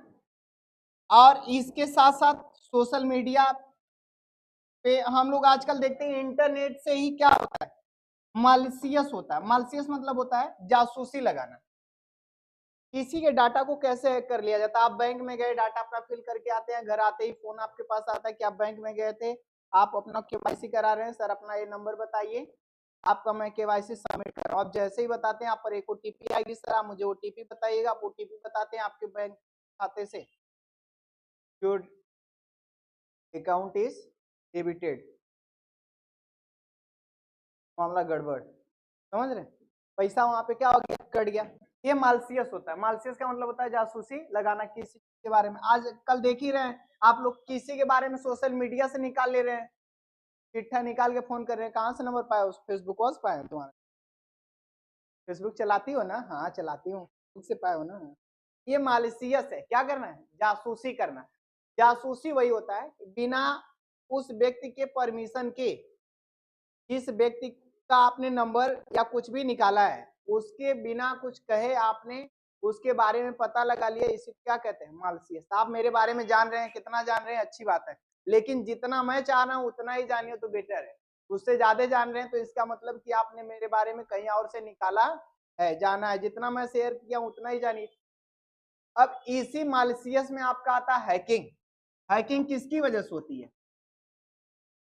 और इसके साथ साथ सोशल मीडिया पे हम लोग आजकल देखते हैं इंटरनेट से ही क्या होता है, मालिशियस होता है। मालिशियस मतलब होता है जासूसी लगाना, किसी के डाटा को कैसे हैक कर लिया जाता है। आप बैंक में गए डाटा अपना फिल करके आते हैं, घर आते ही फोन आपके पास आता है कि आप बैंक में गए थे, आप अपना केवाईसी करा रहे हैं, सर अपना ये नंबर बताइए, आपका मैं केवाईसी सबमिट कर रहा हूँ। आप जैसे ही बताते हैं आप पर एक ओटीपी आएगी, सर आप मुझे ओटीपी बताइएगा, आप ओटीपी बताते हैं आपके बैंक खाते से योर अकाउंट इज डेबिटेड, मामला गड़बड़, समझ रहे, पैसा वहां पे क्या हो गया कट गया। ये मालसियस होता है, मालसियस का मतलब होता है जासूसी लगाना किसी के बारे में। आज कल देख ही रहे हैं आप लोग, किसी के बारे में सोशल मीडिया से निकाल ले रहे हैं, चिट्ठा निकाल के फोन कर रहे हैं, कहाँ से नंबर पाया, उस फेसबुक से पाया तुम्हारा, फेसबुक चलाती हो ना, हाँ चलाती हूँ, उससे पाए हो ना। ये मालसियस है, क्या करना है जासूसी करना। जासूसी वही होता है बिना उस व्यक्ति के परमिशन के, जिस व्यक्ति का आपने नंबर या कुछ भी निकाला है उसके बिना कुछ कहे आपने उसके बारे में पता लगा लिया, इसे क्या कहते हैं मालसियस। आप मेरे बारे में जान रहे हैं, कितना जान रहे हैं अच्छी बात है, लेकिन जितना मैं चाह रहा हूं उतना ही जानिए तो बेटर है। उससे ज्यादा जान रहे हैं तो इसका मतलब कि आपने मेरे बारे में कहीं और से निकाला है, जाना है, जितना मैं शेयर किया उतना ही जानिए। अब इसी मालसियस में आपका आता है हैकिंग। हैकिंग किसकी वजह से होती है,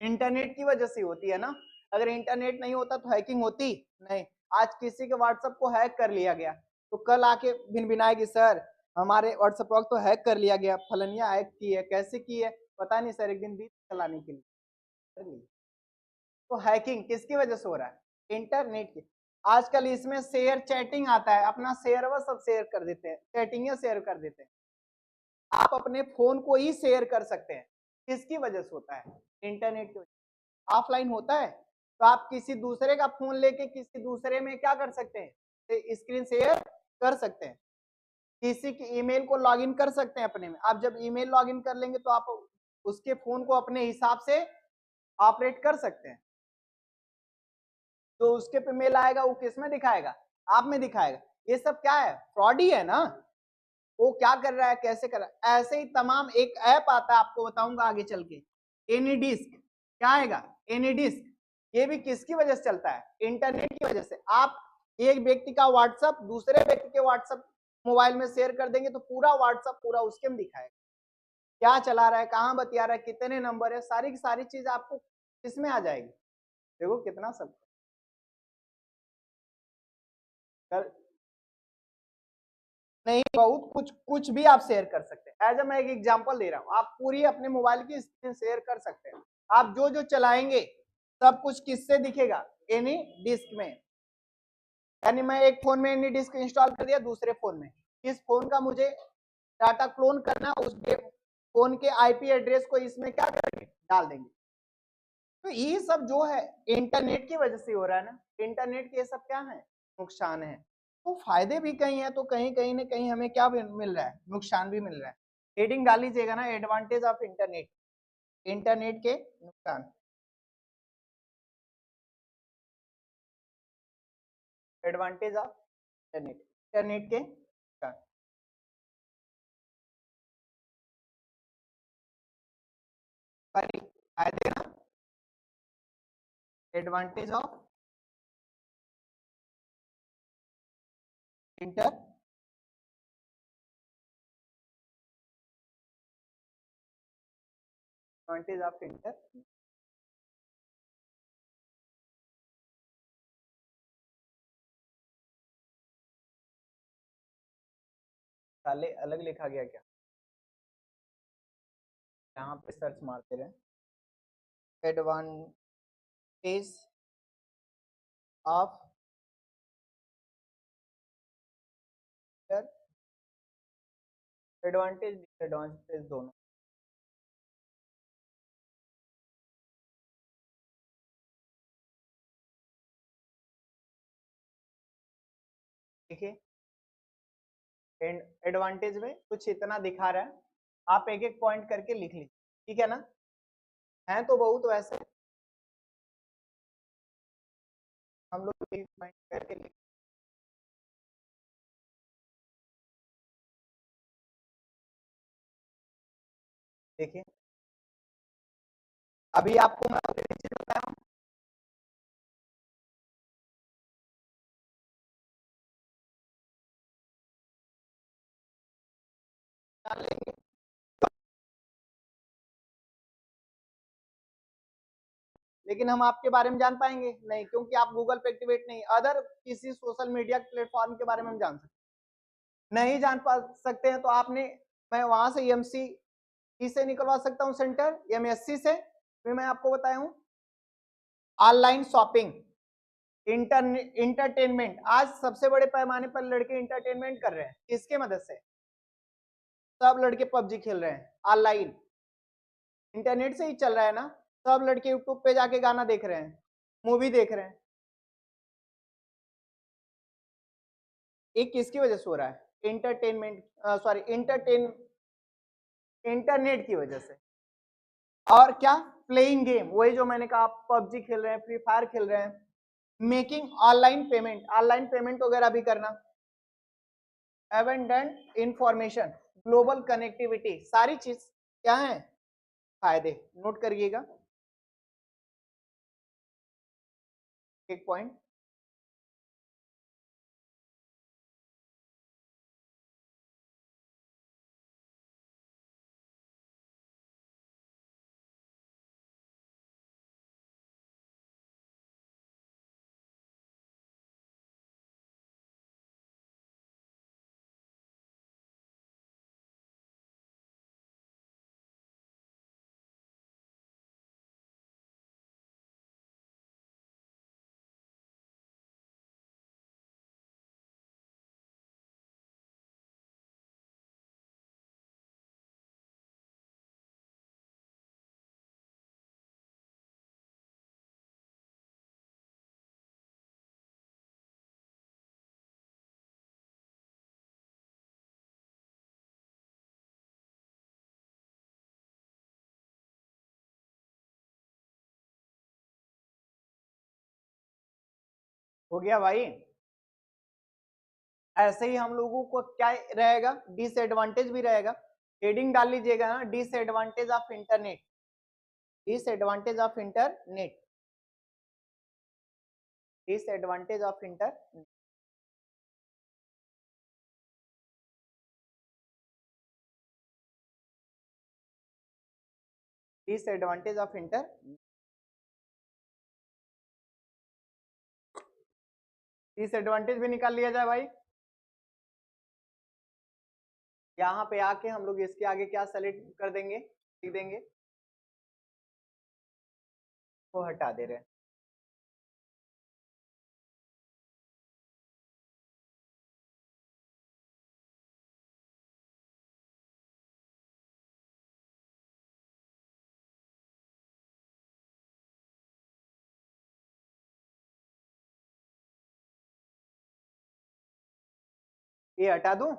इंटरनेट की वजह से होती है ना। अगर इंटरनेट नहीं होता तो हैकिंग होती नहीं। आज किसी के व्हाट्सएप को हैक कर लिया गया तो कल आके भिनभिनाएगी, सर हमारे व्हाट्सएप को तो हैक कर लिया गया, फलनिया हैक की है, कैसे की है पता नहीं सर, एक दिन बीत चलाने के लिए। तो हैकिंग किसकी वजह से हो रहा है, इंटरनेट की। आजकल इसमें शेयर चैटिंग आता है, अपना शेयर व सब शेयर कर देते हैं, चैटिंग शेयर कर देते हैं। आप अपने फोन को ही शेयर कर सकते हैं, किसकी वजह से होता है, इंटरनेट की वजह। ऑफलाइन होता है तो आप किसी दूसरे का फोन लेके किसी दूसरे में क्या कर सकते हैं, स्क्रीन शेयर कर सकते हैं, किसी की ईमेल को लॉगिन कर सकते हैं अपने में। आप जब ईमेल लॉगिन कर लेंगे तो आप उसके फोन को अपने हिसाब से ऑपरेट कर सकते हैं। तो उसके पे मेल आएगा वो किस में दिखाएगा, आप में दिखाएगा। ये सब क्या है, फ्रॉड ही है ना। वो क्या कर रहा है कैसे कर रहा है, ऐसे ही तमाम एक ऐप आता है आपको बताऊंगा आगे चल के, एनी डिस्क, क्या आएगा एनी डिस्क। ये भी किसकी वजह से चलता है, इंटरनेट की वजह से। आप एक व्यक्ति का व्हाट्सएप दूसरे व्यक्ति के व्हाट्सएप मोबाइल में शेयर कर देंगे तो पूरा व्हाट्सएप पूरा उसके में दिखाएगा, क्या चला रहा है, कहाँ बतिया रहा है, कितने नंबर है, सारी की सारी चीज आपको इसमें आ जाएगी। देखो कितना सब कर, नहीं, बहुत कुछ कुछ भी आप शेयर कर सकते हैं। एज मैं एक एग्जांपल दे रहा हूँ, आप पूरी अपने मोबाइल की स्क्रीन शेयर कर सकते हैं। आप जो जो चलाएंगे सब कुछ किससे दिखेगा, एनी डिस्क में। यानी मैं एक फोन में एनी डिस्क इंस्टॉल कर दिया, दूसरे फोन में इस फोन का मुझे डाटा क्लोन करना, उसके फोन के आईपी एड्रेस को इसमें क्या करेंगे, डाल देंगे। तो ये सब जो है इंटरनेट की वजह से हो रहा है ना। इंटरनेट के ये सब क्या है, नुकसान है। तो फायदे भी कहीं है, तो कहीं कहीं ना कहीं हमें क्या मिल रहा है, नुकसान भी मिल रहा है। हेडिंग डाल लीजिएगा ना, एडवांटेज ऑफ इंटरनेट, इंटरनेट के नुकसान, एडवांटेज ऑफ इंटरनेट, इंटरनेट के नुकसान। फायदे ना, advantage of inter advantage of inter, साले अलग लिखा गया क्या, यहाँ पे सर्च मारते रहे। एडवांटेज ऑफ एडवांटेज डिसएडवांटेज दोनों। देखिए एडवांटेज में कुछ इतना दिखा रहा है, आप एक एक पॉइंट करके लिख लीजिए, ठीक है ना। है तो बहुत वैसे, हम लोग एक पॉइंट करके लिख। देखिए अभी आपको मैं उसके नीचे बताया हूं, डाल लेंगे। लेकिन हम आपके बारे में जान पाएंगे नहीं, क्योंकि आप गूगल पे एक्टिवेट नहीं, अदर किसी सोशल मीडिया प्लेटफॉर्म के बारे में हम जान सकते नहीं, जान पा सकते हैं तो आपने, मैं वहां से एमसी से निकलवा सकता हूं, सेंटर एमएससी से। फिर मैं आपको बताया हूं ऑनलाइन शॉपिंग, इंटरटेनमेंट, आज सबसे बड़े पैमाने पर लड़के इंटरटेनमेंट कर रहे हैं, किसके मदद से, सब लड़के पबजी खेल रहे हैं ऑनलाइन, इंटरनेट से ही चल रहा है ना। सब लड़के यूट्यूब पे जाके गाना देख रहे हैं, मूवी देख रहे हैं। एक किसकी वजह से हो रहा है, इंटरटेनमेंट, सॉरी इंटरनेट की वजह से। और क्या, प्लेइंग गेम, वही जो मैंने कहा, आप पबजी खेल रहे हैं, फ्री फायर खेल रहे हैं, मेकिंग ऑनलाइन पेमेंट वगैरह भी करना, एवेंडेंट इंफॉर्मेशन, ग्लोबल कनेक्टिविटी, सारी चीज क्या है, फायदे, नोट करिएगा एक पॉइंट। हो गया भाई। ऐसे ही हम लोगों को क्या रहेगा, डिसएडवांटेज भी रहेगा। हेडिंग डाल लीजिएगा ना, disadvantage of internet, disadvantage of internet, disadvantage of internet, disadvantage of inter, disadvantage भी निकाल लिया जाए भाई। यहाँ पे आके हम लोग इसके आगे क्या सेलेक्ट कर देंगे, लिख देंगे, वो हटा दे रहे हैं। ये हटा दूं?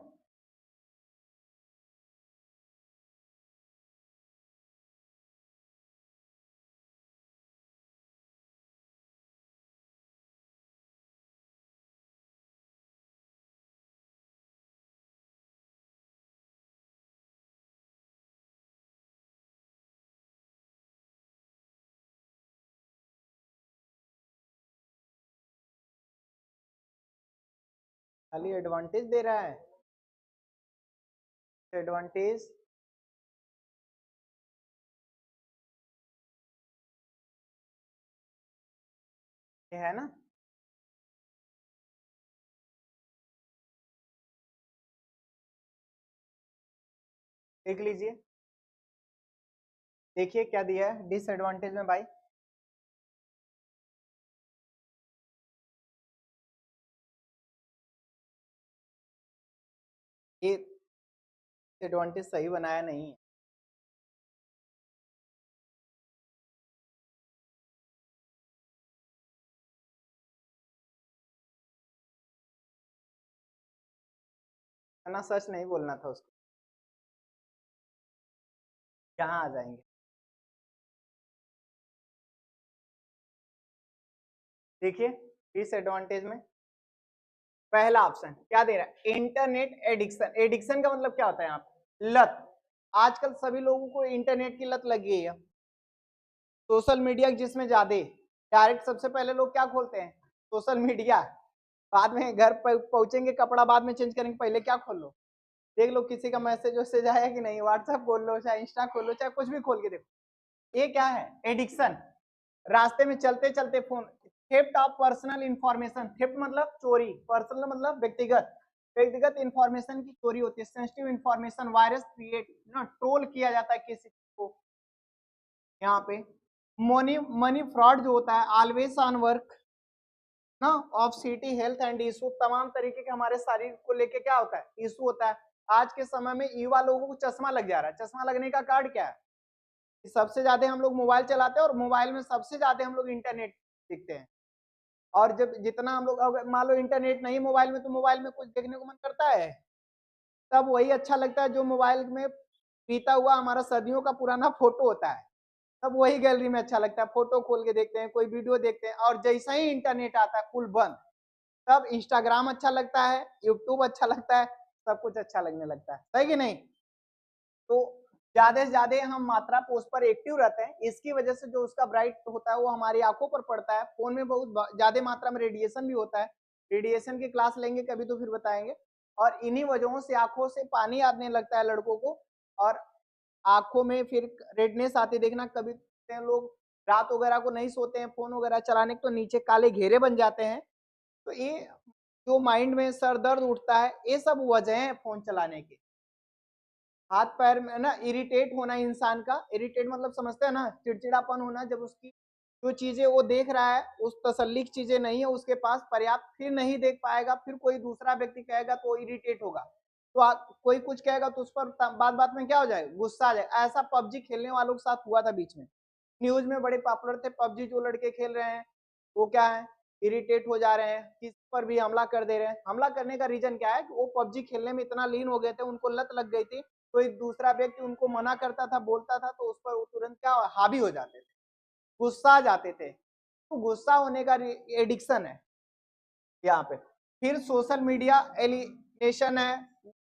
खाली एडवांटेज दे रहा है, एडवांटेज ये है ना। देख लीजिए, देखिए क्या दिया है डिसएडवांटेज में भाई। ये एडवांटेज सही बनाया नहीं है। ना सच नहीं बोलना था उसको। यहाँ आ जाएंगे, देखिए डिसएडवांटेज में पहला ऑप्शन क्या दे रहा है, इंटरनेट एडिक्शन। एडिक्शन का मतलब क्या होता है यहाँ पे, लत। आजकल सभी लोगों को इंटरनेट की लत लगी है। सोशल मीडिया जिसमें ज्यादा, डायरेक्ट सबसे पहले लोग क्या खोलते हैं, सोशल मीडिया। बाद में घर पर पहुंचेंगे, कपड़ा बाद में चेंज करेंगे, पहले क्या खोल लो, देख लो किसी का मैसेज वैसेज आया कि नहीं, व्हाट्सएप खोल लो, चाहे इंस्टा खोल लो, चाहे कुछ भी खोल के देखो। ये क्या है, एडिक्शन। रास्ते में चलते चलते phone, theft of personal information. Theft मतलब चोरी, पर्सनल मतलब व्यक्तिगत, व्यक्तिगत इंफॉर्मेशन की चोरी होती है, सेंसिटिव इंफॉर्मेशन, वायरस क्रिएट ना, ट्रोल किया जाता है किसी को। यहाँ पे मनी मनी फ्रॉड जो होता है, ऑलवेज ऑन वर्क ना, of city health and issue, तमाम तरीके के हमारे शरीर को लेके क्या होता है, इशू होता है। आज के समय में युवा लोगों को चश्मा लग जा रहा है। चश्मा लगने का कारण क्या है, सबसे ज्यादा हम लोग मोबाइल चलाते हैं और मोबाइल में सबसे ज्यादा हम लोग इंटरनेट देखते हैं। और जब जितना हम लोग, अगर मान लो इंटरनेट नहीं मोबाइल में, तो मोबाइल में कुछ देखने को मन करता है, तब वही अच्छा लगता है जो मोबाइल में बीता हुआ हमारा सदियों का पुराना फोटो होता है, तब वही गैलरी में अच्छा लगता है, फोटो खोल के देखते हैं, कोई वीडियो देखते हैं। और जैसा ही इंटरनेट आता है फुल बंद, तब इंस्टाग्राम अच्छा लगता है, यूट्यूब अच्छा लगता है, सब कुछ अच्छा लगने लगता है, सही कि नहीं। तो ज्यादा से ज्यादा हम मात्रा पोस्ट पर एक्टिव रहते हैं, इसकी वजह से जो उसका ब्राइट होता है वो हमारी आंखों पर पड़ता है। फोन में बहुत ज्यादा मात्रा में रेडिएशन भी होता है, रेडिएशन की क्लास लेंगे कभी तो फिर बताएंगे। और इन्हीं वजहों से आंखों से पानी आने लगता है लड़कों को, और आंखों में फिर रेडनेस आती। देखना कभी लोग रात वगैरह को नहीं सोते हैं फोन वगैरह चलाने के, तो नीचे काले घेरे बन जाते हैं। तो ये जो माइंड में सर दर्द उठता है, ये सब वजह है फोन चलाने की। हाथ पैर में ना इरिटेट होना, इंसान का इरिटेट मतलब समझते हैं ना, चिड़चिड़ापन होना, जब उसकी जो चीजें वो देख रहा है उस तसल्ली की चीजें नहीं है उसके पास पर्याप्त, फिर नहीं देख पाएगा, फिर कोई दूसरा व्यक्ति कहेगा तो इरिटेट होगा। तो कोई कुछ कहेगा तो उस पर बात बात में क्या हो जाएगा, गुस्सा आ जाएगा। ऐसा पबजी खेलने वालों के साथ हुआ था बीच में, न्यूज में बड़े पॉपुलर थे। पबजी जो लड़के खेल रहे हैं वो क्या है, इरिटेट हो जा रहे हैं, किस पर भी हमला कर दे रहे हैं। हमला करने का रीजन क्या है कि वो पबजी खेलने में इतना लीन हो गए थे, उनको लत लग गई थी। कोई दूसरा व्यक्ति उनको मना करता था, बोलता था, तो उस पर वो तुरंत क्या हावी हो जाते थे, गुस्सा आ जाते थे। तो गुस्सा होने का एडिक्शन है यहाँ पे। फिर सोशल मीडिया एलिनेशन है,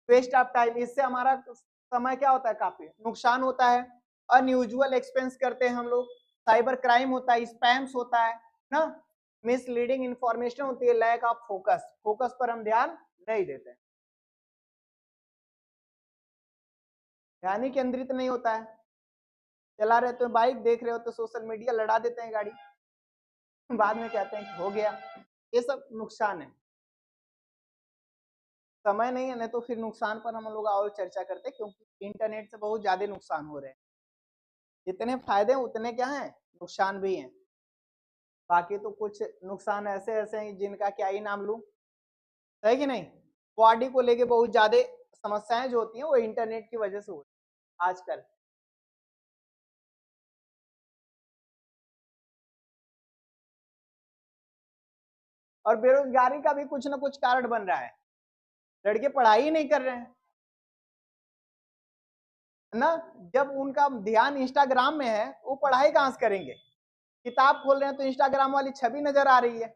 वेस्ट ऑफ टाइम, इससे हमारा समय क्या होता है, काफी नुकसान होता है। अनयूजुअल एक्सपेंस करते हैं हम लोग, साइबर क्राइम होता है, स्पैम्स होता है ना, मिसलीडिंग इंफॉर्मेशन होती है, लैक ऑफ फोकस, फोकस पर हम ध्यान नहीं देते, ध्यान ही केंद्रित नहीं होता है। चला रहे तो बाइक, देख रहे हो तो सोशल मीडिया, लड़ा देते हैं गाड़ी, बाद में कहते हैं कि हो गया। ये सब नुकसान है। समय नहीं है, नहीं तो फिर नुकसान पर हम लोग और चर्चा करते, क्योंकि इंटरनेट से बहुत ज्यादा नुकसान हो रहे हैं। जितने फायदे उतने क्या हैं, नुकसान भी हैं। बाकी तो कुछ नुकसान ऐसे ऐसे हैं जिनका क्या ही नाम लूं, है कि नहीं। बॉडी को लेके बहुत ज्यादा समस्याएं जो होती हैं वो इंटरनेट की वजह से होती है आजकल। और बेरोजगारी का भी कुछ ना कुछ कारण बन रहा है, लड़के पढ़ाई ही नहीं कर रहे हैं, है ना। जब उनका ध्यान इंस्टाग्राम में है, वो पढ़ाई कहां से करेंगे। किताब खोल रहे हैं तो इंस्टाग्राम वाली छवि नजर आ रही है,